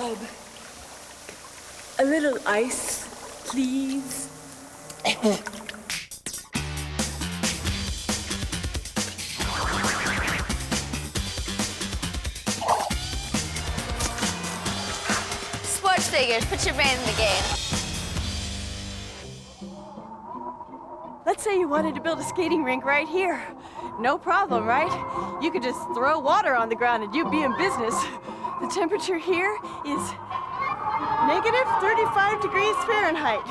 Um, a little ice, please. Sports figures, put your brain in the game. Let's say you wanted to build a skating rink right here. No problem, right? You could just throw water on the ground and you'd be in business. The temperature here is negative 35 degrees Fahrenheit.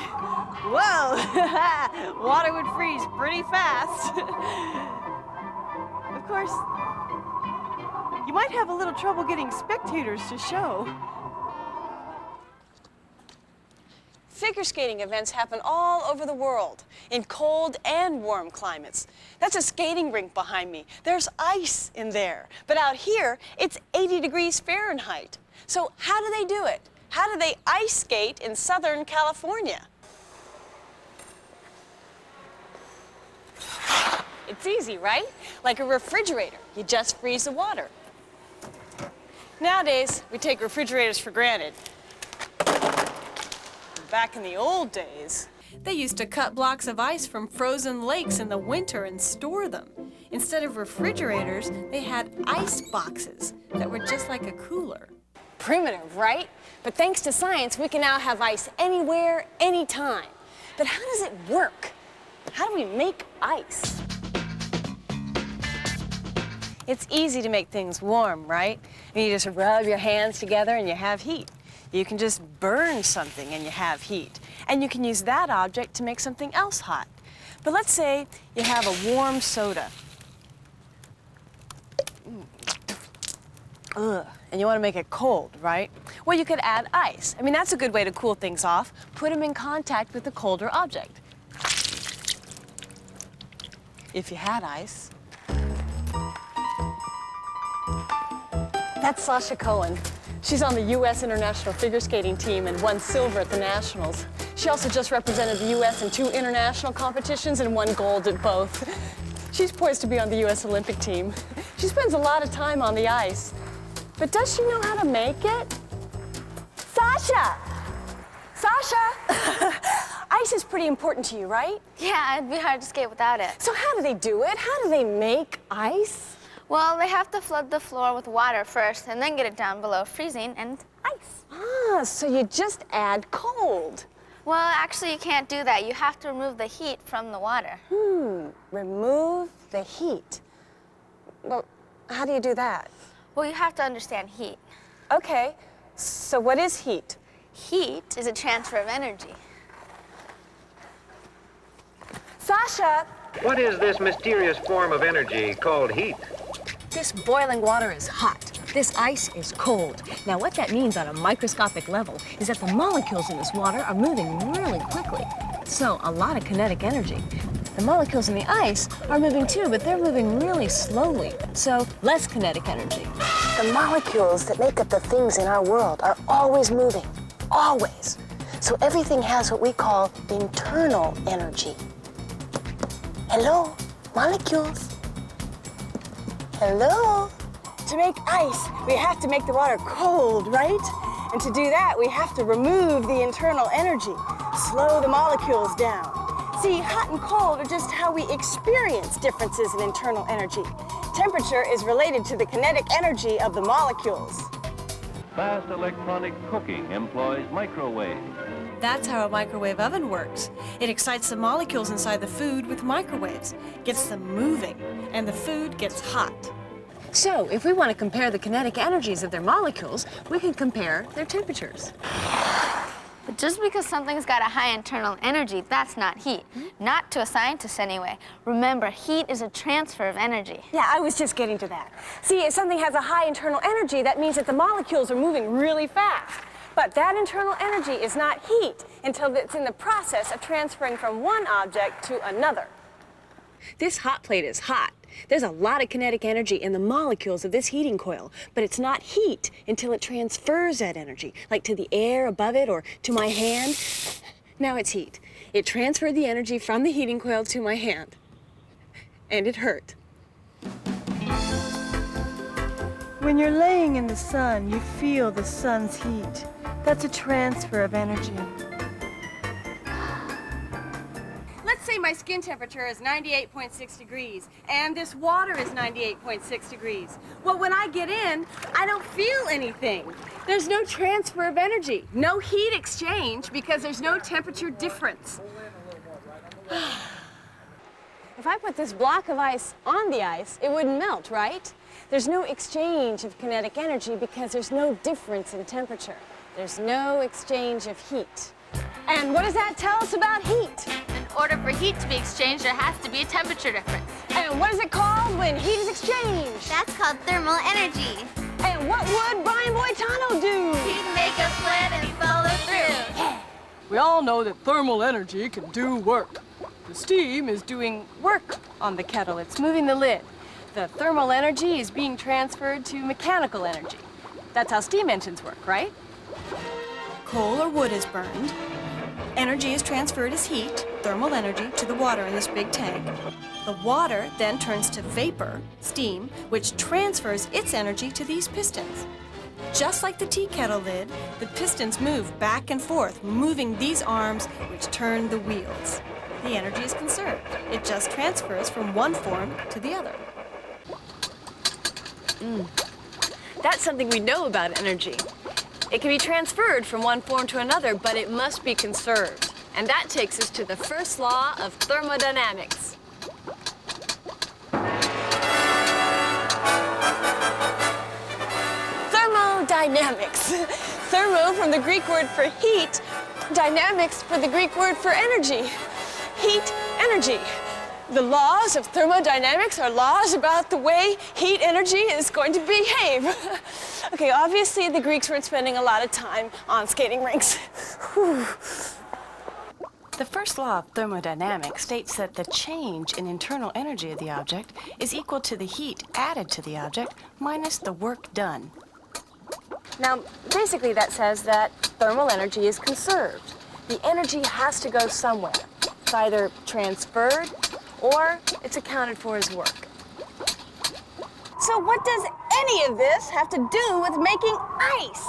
Whoa! Water would freeze pretty fast. Of course, you might have a little trouble getting spectators to show. Figure skating events happen all over the world, in cold and warm climates. That's a skating rink behind me. There's ice in there. But out here, it's 80 degrees Fahrenheit. So how do they do it? How do they ice skate in Southern California? It's easy, right? Like a refrigerator. You just freeze the water. Nowadays, we take refrigerators for granted. Back in the old days, They used to cut blocks of ice from frozen lakes in the winter and store them. Instead of refrigerators, they had ice boxes that were just like a cooler. primitive, right? But thanks to science, we can now have ice anywhere, anytime. But how does it work? How do we make ice? It's easy to make things warm, right? You just rub your hands together and you have heat. You can just burn something and you have heat. And you can use that object to make something else hot. But let's say you have a warm soda. Ugh, and you want to make it cold, right? Well, you could add ice. I mean, that's a good way to cool things off. Put them in contact with a colder object. If you had ice. That's Sasha Cohen. She's on the U.S. International Figure Skating team and won silver at the Nationals. She also just represented the U.S. in 2 international competitions and won gold at both. She's poised to be on the U.S. Olympic team. She spends a lot of time on the ice. But does she know how to make it? Sasha! Sasha! Ice is pretty important to you, right? Yeah, it'd be hard to skate without it. So how do they do it? How do they make ice? Well, they have to flood the floor with water first and then get it down below freezing and ice. Ah, so you just add cold. Well, actually, you can't do that. You have to remove the heat from the water. Remove the heat. Well, how do you do that? Well, you have to understand heat. Okay, so what is heat? Heat is a transfer of energy. Sasha! What is this mysterious form of energy called heat? This boiling water is hot. This ice is cold. Now, what that means on a microscopic level is that the molecules in this water are moving really quickly. So, a lot of kinetic energy. The molecules in the ice are moving too, but they're moving really slowly. So, less kinetic energy. The molecules that make up the things in our world are always moving, always. So everything has what we call internal energy. Hello, molecules. Hello. To make ice, we have to make the water cold, right? And to do that, we have to remove the internal energy, slow the molecules down. See, hot and cold are just how we experience differences in internal energy. Temperature is related to the kinetic energy of the molecules. Fast electronic cooking employs microwaves. That's how a microwave oven works. It excites the molecules inside the food with microwaves, gets them moving, and the food gets hot. So, if we want to compare the kinetic energies of their molecules, we can compare their temperatures. But just because something's got a high internal energy, that's not heat. Not to a scientist anyway. Remember, heat is a transfer of energy. Yeah, I was just getting to that. See, if something has a high internal energy, that means that the molecules are moving really fast. But that internal energy is not heat until it's in the process of transferring from one object to another. This hot plate is hot. There's a lot of kinetic energy in the molecules of this heating coil, but it's not heat until it transfers that energy, like to the air above it or to my hand. Now it's heat. It transferred the energy from the heating coil to my hand, and it hurt. When you're laying in the sun, you feel the sun's heat. That's a transfer of energy. Let's say my skin temperature is 98.6 degrees, and this water is 98.6 degrees. Well, when I get in, I don't feel anything. There's no transfer of energy, no heat exchange, because there's no temperature difference. If I put this block of ice on the ice, it wouldn't melt, right? There's no exchange of kinetic energy because there's no difference in temperature. There's no exchange of heat. And what does that tell us about heat? In order for heat to be exchanged, there has to be a temperature difference. And what is it called when heat is exchanged? That's called thermal energy. And what would Brian Boitano do? He'd make a plan and follow through. We all know that thermal energy can do work. The steam is doing work on the kettle. It's moving the lid. The thermal energy is being transferred to mechanical energy. That's how steam engines work, right? Coal or wood is burned. Energy is transferred as heat, thermal energy, to the water in this big tank. The water then turns to vapor, steam, which transfers its energy to these pistons. Just like the tea kettle lid, the pistons move back and forth, moving these arms which turn the wheels. The energy is conserved. It just transfers from one form to the other. That's something we know about energy. It can be transferred from one form to another, but it must be conserved. And that takes us to the first law of thermodynamics. Thermodynamics. Thermo from the Greek word for heat, dynamics for the Greek word for energy. Heat, energy. The laws of thermodynamics are laws about the way heat energy is going to behave. Okay, obviously the Greeks weren't spending a lot of time on skating rinks. The first law of thermodynamics states that the change in internal energy of the object is equal to the heat added to the object minus the work done. Now, basically that says that thermal energy is conserved. The energy has to go somewhere. It's either transferred or it's accounted for as work. So what does any of this have to do with making ice?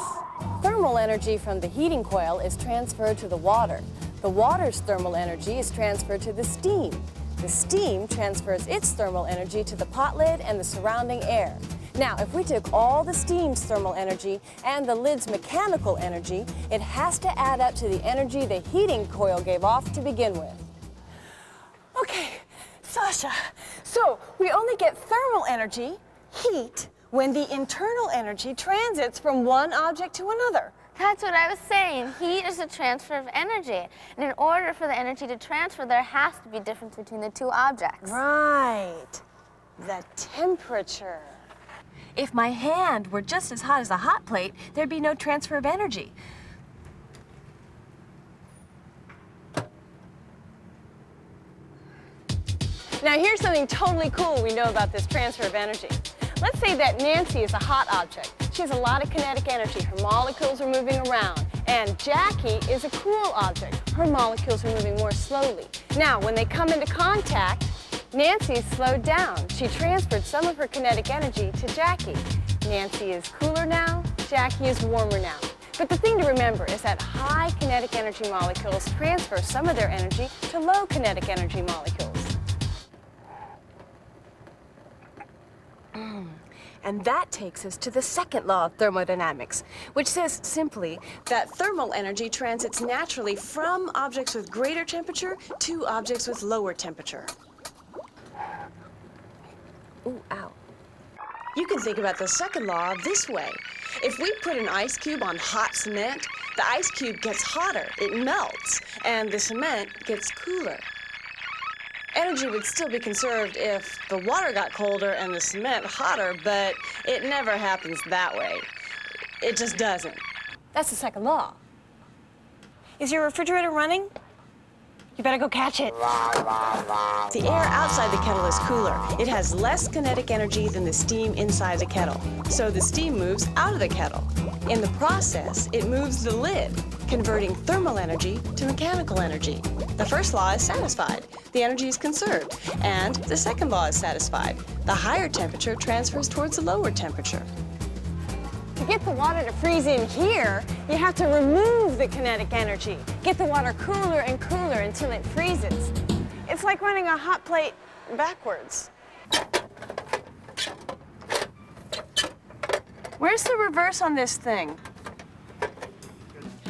Thermal energy from the heating coil is transferred to the water. The water's thermal energy is transferred to the steam. The steam transfers its thermal energy to the pot lid and the surrounding air. Now, if we took all the steam's thermal energy and the lid's mechanical energy, it has to add up to the energy the heating coil gave off to begin with. Okay, Sasha, so we only get thermal energy, heat, when the internal energy transits from one object to another. That's what I was saying. Heat is a transfer of energy. And in order for the energy to transfer, there has to be a difference between the two objects. Right. The temperature. If my hand were just as hot as a hot plate, there'd be no transfer of energy. Now here's something totally cool we know about this transfer of energy. Let's say that Nancy is a hot object. She has a lot of kinetic energy. Her molecules are moving around. And Jackie is a cool object. Her molecules are moving more slowly. Now, when they come into contact, Nancy's slowed down. She transferred some of her kinetic energy to Jackie. Nancy is cooler now, Jackie is warmer now. But the thing to remember is that high kinetic energy molecules transfer some of their energy to low kinetic energy molecules. And that takes us to the second law of thermodynamics, which says simply that thermal energy transits naturally from objects with greater temperature to objects with lower temperature. Ooh, ow. You can think about the second law this way. If we put an ice cube on hot cement, the ice cube gets hotter, it melts, and the cement gets cooler. Energy would still be conserved if the water got colder and the cement hotter, but it never happens that way. It just doesn't. That's the second law. Is your refrigerator running? You better go catch it. The air outside the kettle is cooler. It has less kinetic energy than the steam inside the kettle. So the steam moves out of the kettle. In the process, it moves the lid, converting thermal energy to mechanical energy. The first law is satisfied. The energy is conserved. And the second law is satisfied. The higher temperature transfers towards the lower temperature. to get the water to freeze in here, you have to remove the kinetic energy. Get the water cooler and cooler until it freezes. It's like running a hot plate backwards. Where's the reverse on this thing?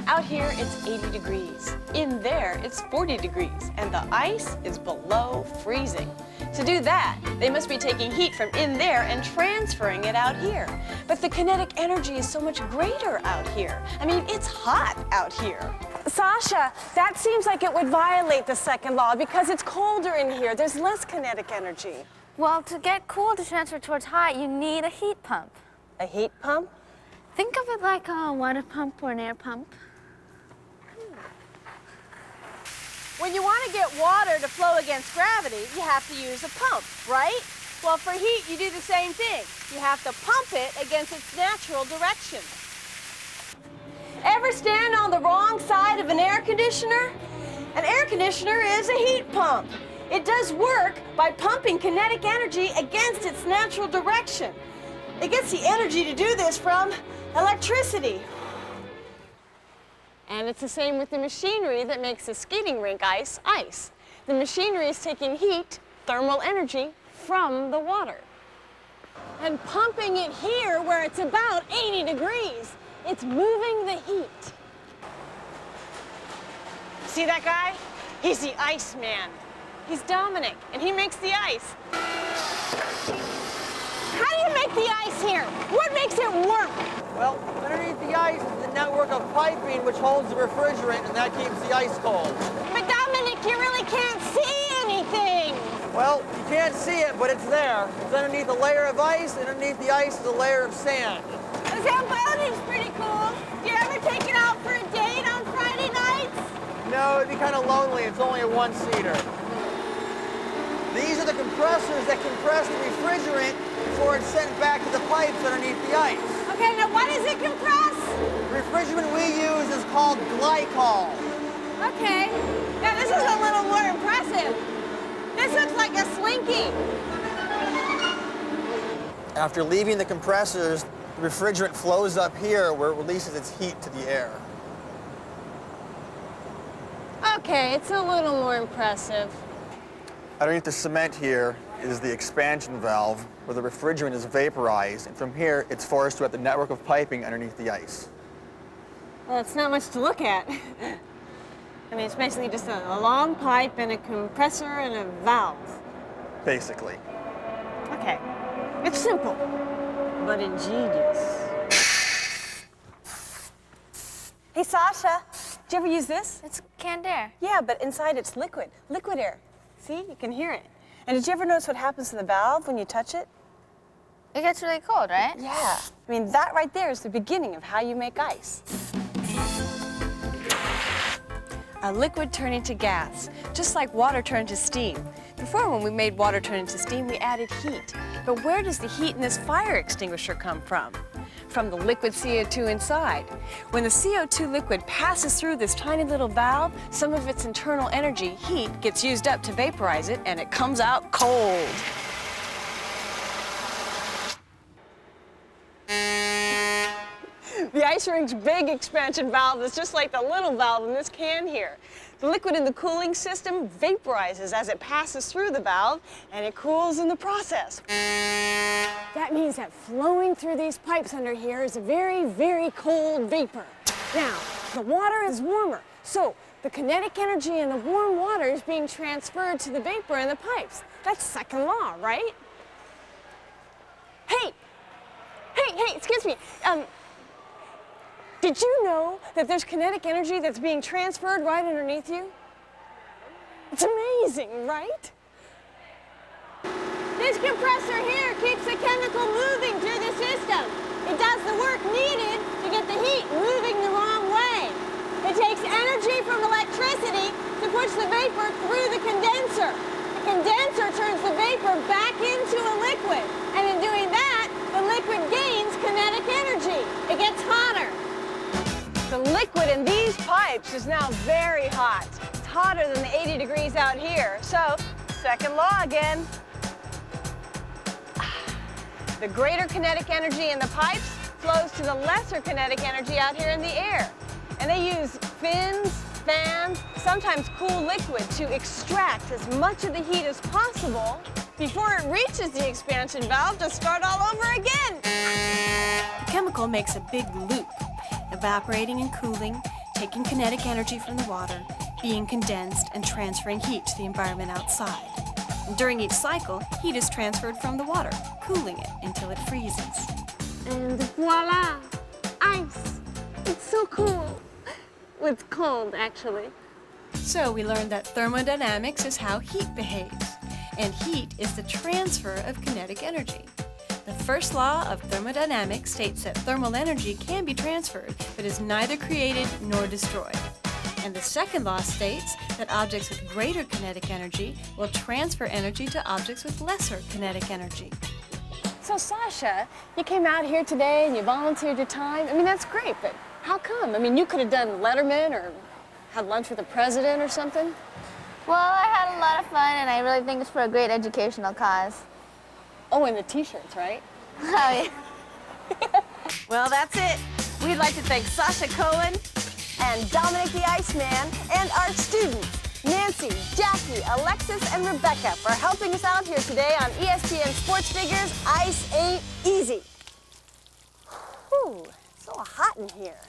Out here, it's 80 degrees. In there, it's 40 degrees, and the ice is below freezing. To do that, they must be taking heat from in there and transferring it out here. But the kinetic energy is so much greater out here. I mean, it's hot out here. Sasha, that seems like it would violate the second law because it's colder in here. There's less kinetic energy. Well, to get cool to transfer towards hot, you need a heat pump. A heat pump? Think of it like a water pump or an air pump. When you want to get water to flow against gravity, you have to use a pump, right? Well, for heat, you do the same thing. You have to pump it against its natural direction. Ever stand on the wrong side of an air conditioner? An air conditioner is a heat pump. It does work by pumping kinetic energy against its natural direction. It gets the energy to do this from electricity. And it's the same with the machinery that makes the skating rink ice. The machinery is taking heat, thermal energy, from the water and pumping it here where it's about 80 degrees. It's moving the heat. See that guy? He's the ice man. He's Dominic, and he makes the ice. How do you make the ice here? What makes it work? Well, underneath the ice is the network of piping which holds the refrigerant, and that keeps the ice cold. But Dominic, you really can't see anything. Well, you can't see it, but it's there. It's underneath a layer of ice, and underneath the ice is a layer of sand. The Zambonin's pretty cool. Do you ever take it out for a date on Friday nights? No, it'd be kind of lonely. It's only a one-seater. These are the compressors that compress the refrigerant before it's sent back to the pipes underneath the ice. Okay, now what does it compress? The refrigerant we use is called glycol. Okay. Now this is a little more impressive. This looks like a Slinky. After leaving the compressors, the refrigerant flows up here where it releases its heat to the air. Okay, it's a little more impressive. Underneath the cement here is the expansion valve where the refrigerant is vaporized, and from here it's forced throughout the network of piping underneath the ice. Well, it's not much to look at. I mean, it's basically just a long pipe and a compressor and a valve. Basically. Okay. It's simple, but ingenious. Hey, Sasha, did you ever use this? It's canned air. Yeah, but inside it's liquid air. See, you can hear it. And did you ever notice what happens to the valve when you touch it? It gets really cold, right? Yeah. I mean, that right there is the beginning of how you make ice. A liquid turning to gas, just like water turned to steam. Before, when we made water turn into steam, we added heat. But where does the heat in this fire extinguisher come from? From the liquid CO2 inside. When the CO2 liquid passes through this tiny little valve, some of its internal energy, heat, gets used up to vaporize it, and it comes out cold. The ice rink's big expansion valve is just like the little valve in this can here. The liquid in the cooling system vaporizes as it passes through the valve, and it cools in the process. That means that flowing through these pipes under here is a very, very cold vapor. Now, the water is warmer, so the kinetic energy in the warm water is being transferred to the vapor in the pipes. That's second law, right? Hey, excuse me. Did you know that there's kinetic energy that's being transferred right underneath you? It's amazing, right? This compressor here keeps the chemical moving through the system. It does the work needed to get the heat moving the wrong way. It takes energy from electricity to push the vapor through the condenser. The condenser turns the vapor back into a liquid. And in doing that, the liquid gains kinetic energy. It gets hotter. The liquid in these pipes is now very hot. It's hotter than the 80 degrees out here. So, second law again. The greater kinetic energy in the pipes flows to the lesser kinetic energy out here in the air. And they use fins, fans, sometimes cool liquid to extract as much of the heat as possible before it reaches the expansion valve to start all over again. The chemical makes a big loop, evaporating and cooling, taking kinetic energy from the water, being condensed, and transferring heat to the environment outside. And during each cycle, heat is transferred from the water, cooling it until it freezes. And voila, ice. It's so cool. It's cold, actually. So we learned that thermodynamics is how heat behaves, and heat is the transfer of kinetic energy. The first law of thermodynamics states that thermal energy can be transferred, but is neither created nor destroyed. And the second law states that objects with greater kinetic energy will transfer energy to objects with lesser kinetic energy. So Sasha, you came out here today and you volunteered your time. I mean, that's great, but how come? I mean, you could have done Letterman or had lunch with the president or something. Well, I had a lot of fun, and I really think it's for a great educational cause. Oh, and the t-shirts, right? Oh, yeah. Well, that's it. We'd like to thank Sasha Cohen And Dominic the Iceman, and our students, Nancy, Jackie, Alexis, and Rebecca, for helping us out here today on ESPN Sports Figures Ice Ain't Easy. Whew, so hot in here.